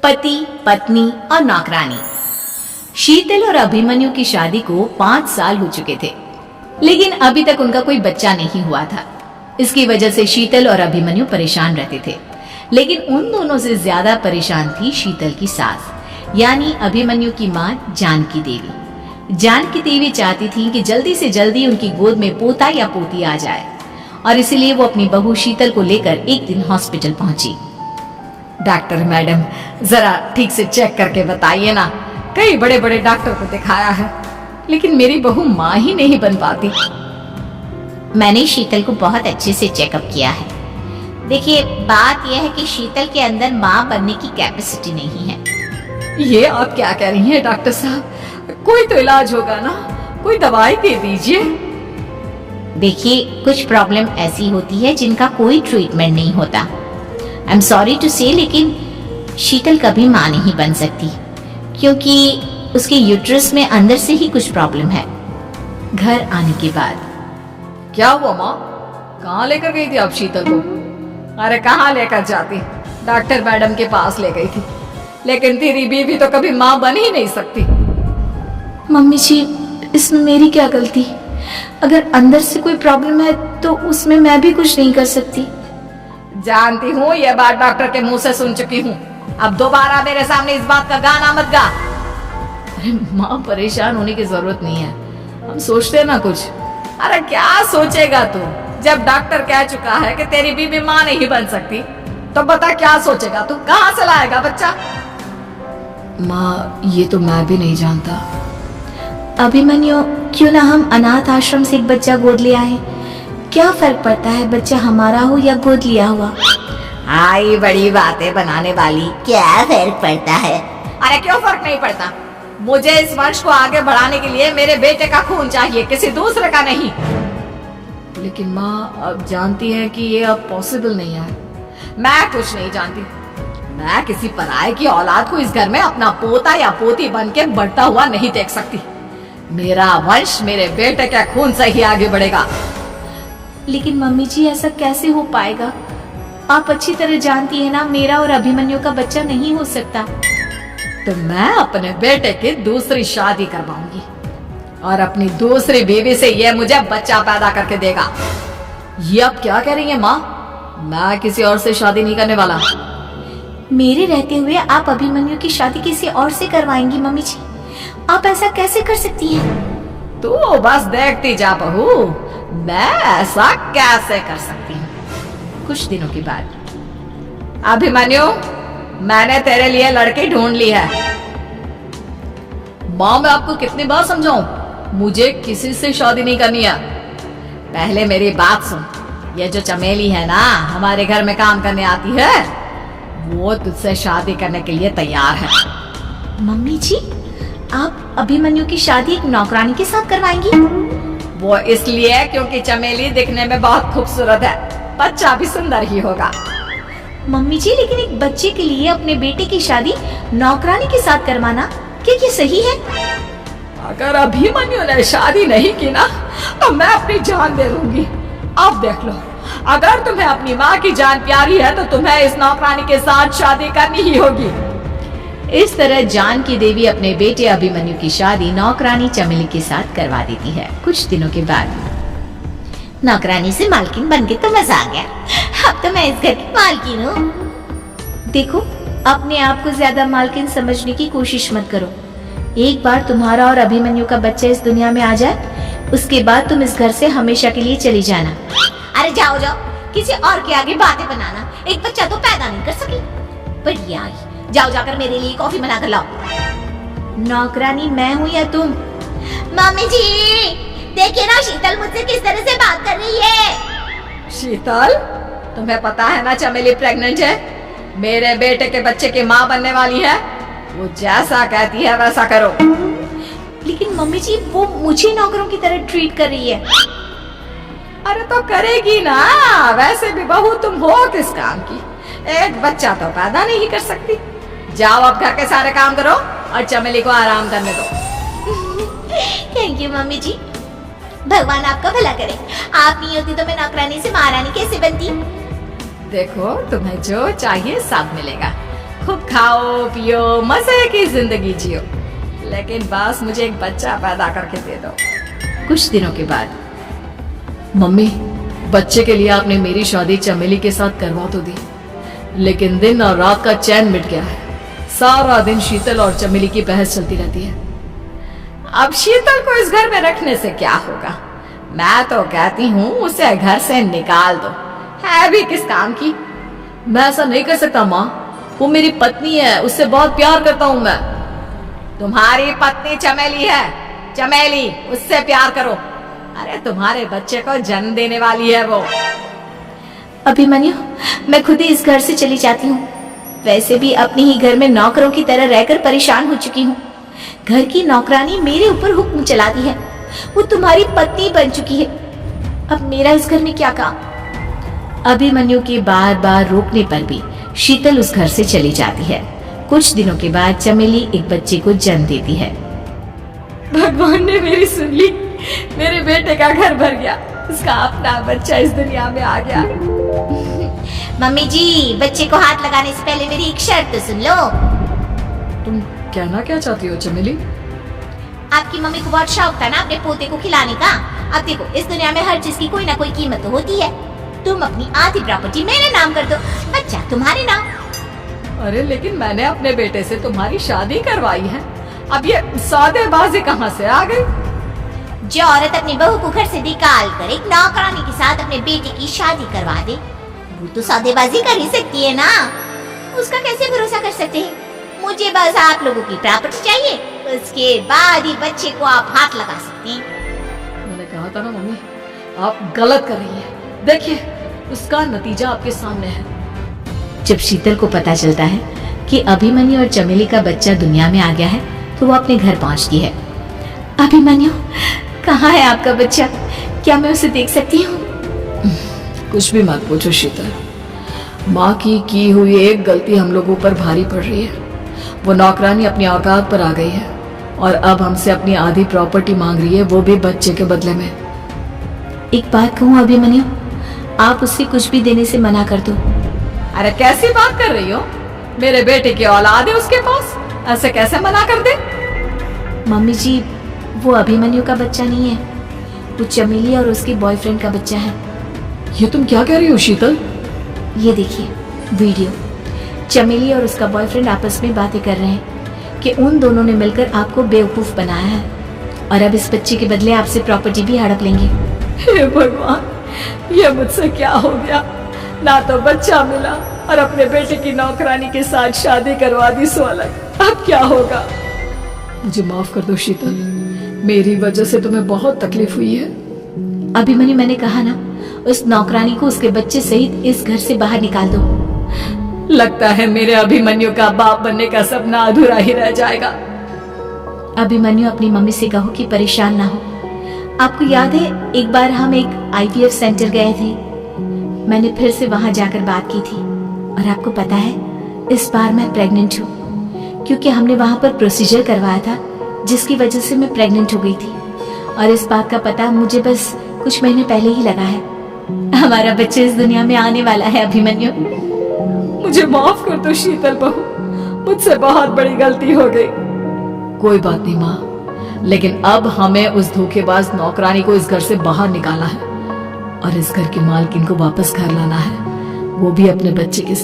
पति, पत्नी और नौकरानी। शीतल और अभिमन्यु की शादी को 5 साल हो चुके थे, लेकिन अभी तक उनका कोई बच्चा नहीं हुआ था। इसकी वजह से शीतल और अभिमन्यु परेशान रहते थे, लेकिन उन दोनों से ज्यादा परेशान थी शीतल की सास, यानी अभिमन्यु की माँ जानकी देवी। जानकी देवी चाहती थी कि जल्दी से जल्दी उनकी गोद में पोता या पोती आ जाए, और इसीलिए वो अपनी बहू शीतल को लेकर एक दिन हॉस्पिटल पहुंची। डॉक्टर मैडम, जरा ठीक से चेक करके बताइए ना। कई बड़े बड़े डॉक्टर को दिखाया है, लेकिन मेरी बहू माँ ही नहीं बन पाती। मैंने शीतल को बहुत अच्छे से चेकअप किया है। देखिए, बात यह है कि शीतल के अंदर माँ बनने की कैपेसिटी नहीं है। ये आप क्या कह रही हैं डॉक्टर साहब? कोई तो इलाज होगा ना, कोई दवाई दे दीजिए। देखिए, कुछ प्रॉब्लम ऐसी होती है जिनका कोई ट्रीटमेंट नहीं होता। आई एम सॉरी टू से, लेकिन शीतल कभी माँ नहीं बन सकती, क्योंकि उसके यूट्रस में अंदर से ही कुछ प्रॉब्लम है। घर आने के बाद क्या हुआ माँ? कहाँ लेकर गई थी आप शीतल को? अरे कहाँ लेकर जाती, डॉक्टर मैडम के पास ले गई थी, लेकिन तेरी बीवी तो कभी माँ बन ही नहीं सकती। मम्मी जी, इसमें मेरी क्या गलती? अगर अंदर से कोई प्रॉब्लम है तो उसमें मैं भी कुछ नहीं कर सकती। जानती हूँ, ये बात डॉक्टर के मुंह से सुन चुकी हूँ। अब दोबारा मेरे सामने इस बात का गाना मत गा। अरे माँ, परेशान होने की जरूरत नहीं है, हम सोचते हैं ना कुछ। अरे क्या सोचेगा तू? जब डॉक्टर कह चुका है कि तेरी बीवी माँ नहीं बन सकती, तो बता क्या सोचेगा तू? कहाँ से लाएगा बच्चा? माँ, ये तो मैं भी नहीं जानता। अभिमन्यु, क्यों ना हम अनाथ आश्रम से एक बच्चा गोद ले आए? क्या फर्क पड़ता है बच्चा हमारा हो या गोद लिया हुआ? आई बड़ी बातें बनाने वाली, क्या फर्क पड़ता है? अरे क्यों फर्क नहीं पड़ता? मुझे इस वंश को आगे बढ़ाने के लिए मेरे बेटे का खून चाहिए, किसी दूसरे का नहीं। लेकिन माँ, आप जानती हैं कि ये अब पॉसिबल नहीं है। मैं कुछ नहीं जानती। मैं किसी पराये की औलाद को इस घर में अपना पोता या पोती बन के बढ़ता हुआ नहीं देख सकती। मेरा वंश मेरे बेटे के खून से ही आगे बढ़ेगा। लेकिन मम्मी जी, ऐसा कैसे हो पाएगा? आप अच्छी तरह जानती है ना, मेरा और अभिमन्यु का बच्चा नहीं हो सकता। तो मैं अपने बेटे की दूसरी शादी करवाऊंगी, और अपनी दूसरी बीवी से ये मुझे बच्चा पैदा करके देगा। ये आप क्या कह रही हैं माँ? मैं किसी और से शादी नहीं करने वाला। मेरे रहते हुए आप अभिमन्यु की शादी किसी और से करवाएंगी? मम्मी जी, आप ऐसा कैसे कर सकती हैं? तू बस देखती जा बहू, मैं ऐसा कैसे कर सकती हूँ। कुछ दिनों के बाद, अभिमन्यु, मैंने तेरे लिए लड़की ढूंढ ली है। माँ, मैं आपको कितनी बार समझाऊं, मुझे किसी से शादी नहीं करनी है। पहले मेरी बात सुन। ये जो चमेली है ना, हमारे घर में काम करने आती है, वो तुझसे शादी करने के लिए तैयार है। मम्मी जी, आप अभिमन्यु की शादी एक नौकरानी के साथ करवाएंगी? वो इसलिए क्योंकि चमेली दिखने में बहुत खूबसूरत है, बच्चा भी सुंदर ही होगा। मम्मी जी, लेकिन एक बच्चे के लिए अपने बेटे की शादी नौकरानी के साथ करवाना, क्या ये सही है? अगर अभिमन्यु ने शादी नहीं की ना, तो मैं अपनी जान दे दूंगी। आप देख लो, अगर तुम्हें अपनी माँ की जान प्यारी है तो तुम्हें इस नौकरानी के साथ शादी करनी ही होगी। इस तरह जानकी देवी अपने बेटे अभिमन्यु की शादी नौकरानी चमेली के साथ करवा देती है। कुछ दिनों के बाद, नौकरानी से मालकिन बन के तो मजा आ गया, अब तो मैं इस घर की मालकिन हूँ। देखो, अपने आप को ज्यादा मालकिन समझने की कोशिश मत करो। एक बार तुम्हारा और अभिमन्यु का बच्चा इस दुनिया में आ जाए, उसके बाद तुम इस घर से हमेशा के लिए चली जाना। अरे जाओ जाओ, किसी और के आगे बातें बनाना। एक बच्चा तो पैदा नहीं कर सकी, बढ़िया आई। जाओ जाकर मेरे लिए कॉफी बना कर लाओ। नौकरानी मैं हूँ या तुम? मम्मी जी, देखिए ना शीतल मुझसे किस तरह से बात कर रही है। शीतल, तुम्हें पता है ना चमेली प्रेग्नेंट है, मेरे बेटे के बच्चे की माँ बनने वाली है। वो जैसा कहती है वैसा करो। लेकिन मम्मी जी, वो मुझे नौकरों की तरह ट्रीट कर रही है। अरे तो करेगी ना, वैसे भी बहू तुम हो किस काम की? एक बच्चा तो पैदा नहीं कर सकती। जाओ अब घर के सारे काम करो और चमेली को आराम करने दो। थैंक यू मम्मी जी, भगवान आपका भला करे। आप नहीं होती तो मैं नौकरानी से महारानी कैसे बनती। देखो, तुम्हें जो चाहिए सब मिलेगा। खूब खाओ पियो मजे की जिंदगी जियो, लेकिन बस मुझे एक बच्चा पैदा करके दे दो। कुछ दिनों के बाद मम्मी, बच्चे के लिए आपने मेरी शादी चमेली के साथ करवा तो दी, लेकिन दिन और रात का चैन मिट गया है। सारा दिन शीतल और चमेली की बहस चलती रहती है। अब शीतल को इस घर में रखने से क्या होगा? मैं तो कहती हूँ उसे घर से निकाल दो, है भी किस काम की। मैं ऐसा नहीं कर सकता माँ, वो मेरी पत्नी है, उससे बहुत प्यार करता हूँ मैं। तुम्हारी पत्नी चमेली है, चमेली, उससे प्यार करो। अरे तुम्हारे बच्चे को जन्म देने वाली है वो। अभिमन्यु, मैं खुद ही इस घर से चली जाती हूँ। वैसे भी अपने ही घर में नौकरों की तरह रहकर परेशान हो चुकी हूँ। घर की नौकरानी मेरे ऊपर हुक्म चलाती है, वो तुम्हारी पत्नी बन चुकी है। अब मेरा इस घर में क्या काम? अभिमन्यु के बार बार रोकने पर भी शीतल उस घर से चली जाती है। कुछ दिनों के बाद चमेली एक बच्चे को जन्म देती है। भगवान ने मेरी सुन ली, मेरे बेटे का घर भर गया, उसका अपना बच्चा इस दुनिया में आ गया। मम्मी जी, बच्चे को हाथ लगाने से पहले मेरी एक शर्त तो सुन लो। तुम कहना क्या चाहती हो चमेली? आपकी मम्मी को बहुत शौक था ना अपने पोते को खिलाने का। अब देखो, इस दुनिया में हर चीज की कोई ना कोई कीमत तो होती है। तुम अपनी आधी प्रॉपर्टी मेरे नाम कर दो, बच्चा तुम्हारे नाम। अरे लेकिन मैंने अपने बेटे से तुम्हारी शादी करवाई है, अब ये सौदेबाजी कहाँ से आ गई? जो औरत अपनी बहू को घर से निकाल कर एक नौकरानी के साथ अपने बेटे की शादी करवा दे, वो तो सौदेबाजी कर ही सकती है ना। उसका कैसे भरोसा कर सकते हैं? मुझे बस आप लोगों की प्रॉपर्टी चाहिए, उसके बाद ही बच्चे को आप हाथ लगा सकते हैं। मैंने कहा था ना मम्मी, आप गलत कर रही हैं। देखिए, उसका नतीजा आपके सामने है। जब शीतल को पता चलता है कि अभिमन्यु और चमेली का बच्चा दुनिया में आ गया है, तो वो अपने घर पहुंचती है। अभिमन्यु, कहाँ है आपका बच्चा? क्या मैं उसे देख सकती हूँ? कुछ भी मत पूछो शीतल, माँ की हुई एक गलती हम लोगों पर भारी पड़ रही है। वो नौकरानी अपनी औकात पर आ गई है और अब हमसे अपनी आधी प्रॉपर्टी मांग रही है, वो भी बच्चे के बदले में। एक बात कहूँ अभिमन्यु, आप उससे कुछ भी देने से मना कर दो। अरे कैसी बात कर रही हो? मेरे बेटे की औलाद है उसके पास, ऐसे कैसे मना कर दे? मम्मी जी, वो अभिमन्यु का बच्चा नहीं है, वो चमेली और उसके बॉयफ्रेंड का बच्चा है। ये तुम क्या कह रही हो शीतल? ये देखिए वीडियो, चमेली और उसका बॉयफ्रेंड आपस में बातें कर रहे हैं कि उन दोनों ने मिलकर आपको बेवकूफ बनाया है और अब इस बच्चे के बदले आपसे प्रॉपर्टी भी हड़प लेंगे। हे भगवान, ये मुझसे क्या हो गया? ना तो बच्चा मिला और अपने बेटे की नौकरानी के साथ शादी करवा दी सो अलग। अब क्या होगा? मुझे माफ कर दो शीतल, मेरी वजह से तुम्हें बहुत तकलीफ हुई है। अभिमन्यु, मैंने कहा ना, उस नौकरानी को उसके बच्चे सहित इस घर से बाहर निकाल दो। लगता है मेरे अभिमन्यु का बाप बनने का सपना अधूरा ही रह जाएगा। अभिमन्यु, अपनी मम्मी से कहो कि परेशान ना हो। आपको याद है एक बार हम एक IVF सेंटर गए थे, मैंने फिर से वहां जाकर बात की थी और आपको पता है इस बार मैं प्रेग्नेंट हूँ, क्योंकि हमने वहां पर प्रोसीजर करवाया था जिसकी वजह से मैं प्रेग्नेंट हो गई थी और इस बात का पता मुझे बस कुछ महीने पहले ही लगा है। हमारा बच्चा इस दुनिया में आने वाला है अभिमन्यु। मुझे माफ कर दो शीतल बहू, मुझसे बहुत बड़ी गलती हो गई। कोई बात नहीं माँ, लेकिन अब हमें उस धोखेबाज नौकरानी को इस घर से बाहर निकालना है और इस घर की मालकिन को वापस घर लाना है, वो भी अपने बच्चे के